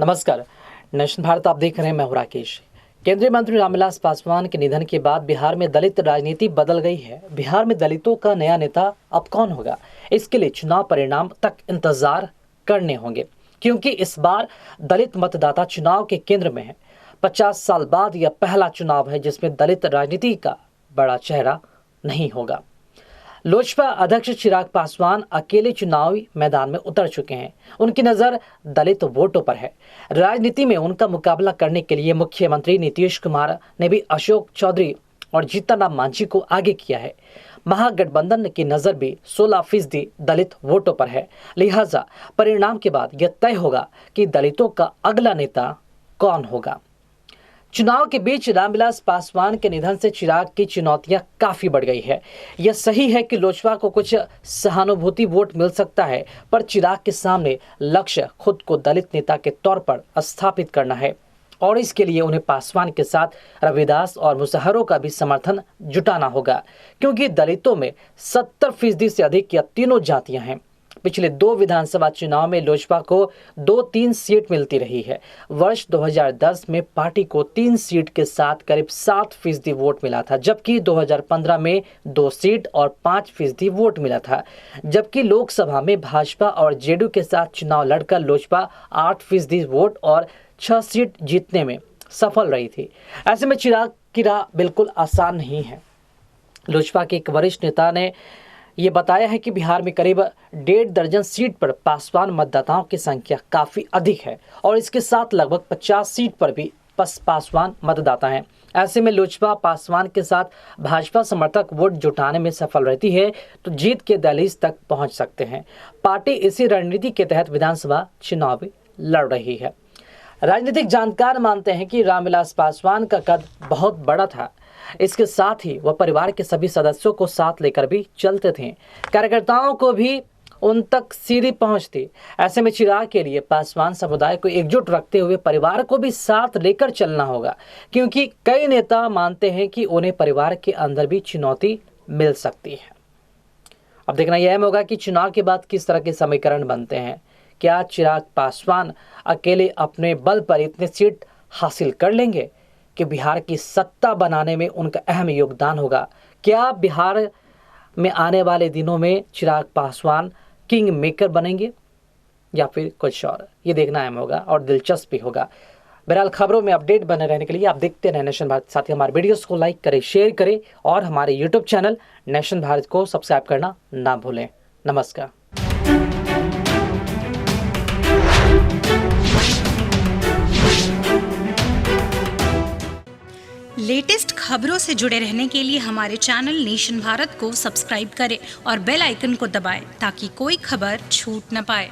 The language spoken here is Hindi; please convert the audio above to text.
नमस्कार। नेशन भारत आप देख रहे हैं, मैं हूं राकेश। केंद्रीय मंत्री रामविलास पासवान के निधन के बाद बिहार में दलित राजनीति बदल गई है। बिहार में दलितों का नया नेता अब कौन होगा, इसके लिए चुनाव परिणाम तक इंतजार करने होंगे, क्योंकि इस बार दलित मतदाता चुनाव के केंद्र में है। 50 साल बाद यह पहला चुनाव है जिसमें दलित राजनीति का बड़ा चेहरा नहीं होगा। लोजपा अध्यक्ष चिराग पासवान अकेले चुनावी मैदान में उतर चुके हैं। उनकी नजर दलित वोटों पर है। राजनीति में उनका मुकाबला करने के लिए मुख्यमंत्री नीतीश कुमार ने भी अशोक चौधरी और जीतन राम मांझी को आगे किया है। महागठबंधन की नजर भी 16% दलित वोटों पर है। लिहाजा परिणाम के बाद यह तय होगा कि दलितों का अगला नेता कौन होगा। चुनाव के बीच रामविलास पासवान के निधन से चिराग की चुनौतियां काफी बढ़ गई है। यह सही है कि लोजपा को कुछ सहानुभूति वोट मिल सकता है, पर चिराग के सामने लक्ष्य खुद को दलित नेता के तौर पर स्थापित करना है और इसके लिए उन्हें पासवान के साथ रविदास और मुसहरों का भी समर्थन जुटाना होगा, क्योंकि दलितों में 70% से अधिक या तीनों जातियां हैं। पिछले 2 विधानसभा चुनाव में लोजपा को 2-3 सीट मिलती रही है। वर्ष 2010 में पार्टी को 3 सीट के साथ करीब 7% वोट मिला था, जबकि 2015 में 2 सीट और 5% वोट मिला था। जबकि लोकसभा में भाजपा और जेडीयू के साथ चुनाव लड़कर लोजपा 8% वोट और 6 सीट जीतने में सफल रही थी। ऐसे में चिराग की राह बिल्कुल आसान नहीं है। लोजपा के एक वरिष्ठ नेता ने ये बताया है कि बिहार में करीब 1.5 दर्जन सीट पर पासवान मतदाताओं की संख्या काफ़ी अधिक है और इसके साथ लगभग 50 सीट पर भी पासवान मतदाता हैं। ऐसे में लोजपा पासवान के साथ भाजपा समर्थक वोट जुटाने में सफल रहती है तो जीत के दहलीज तक पहुंच सकते हैं। पार्टी इसी रणनीति के तहत विधानसभा चुनाव लड़ रही है। राजनीतिक जानकार मानते हैं कि रामविलास पासवान का कद बहुत बड़ा था। इसके साथ ही वह परिवार के सभी सदस्यों को साथ लेकर भी चलते थे। कार्यकर्ताओं को भी उन तक सीधी पहुंच थी। ऐसे में चिराग के लिए पासवान समुदाय को एकजुट रखते हुए परिवार को भी साथ लेकर चलना होगा, क्योंकि कई नेता मानते हैं कि उन्हें परिवार के अंदर भी चुनौती मिल सकती है। अब देखना यह होगा कि चुनाव के बाद किस तरह के समीकरण बनते हैं। क्या चिराग पासवान अकेले अपने बल पर इतने सीट हासिल कर लेंगे कि बिहार की सत्ता बनाने में उनका अहम योगदान होगा? क्या बिहार में आने वाले दिनों में चिराग पासवान किंग मेकर बनेंगे या फिर कुछ और? ये देखना अहम होगा और दिलचस्प भी होगा। बहरहाल खबरों में अपडेट बने रहने के लिए आप देखते रहें नेशन भारत। साथ ही हमारे वीडियोस को लाइक करें, शेयर करें और हमारे यूट्यूब चैनल नेशन भारत को सब्सक्राइब करना ना भूलें। नमस्कार। लेटेस्ट खबरों से जुड़े रहने के लिए हमारे चैनल नेशन भारत को सब्सक्राइब करें और बेल आइकन को दबाएं ताकि कोई खबर छूट न पाए।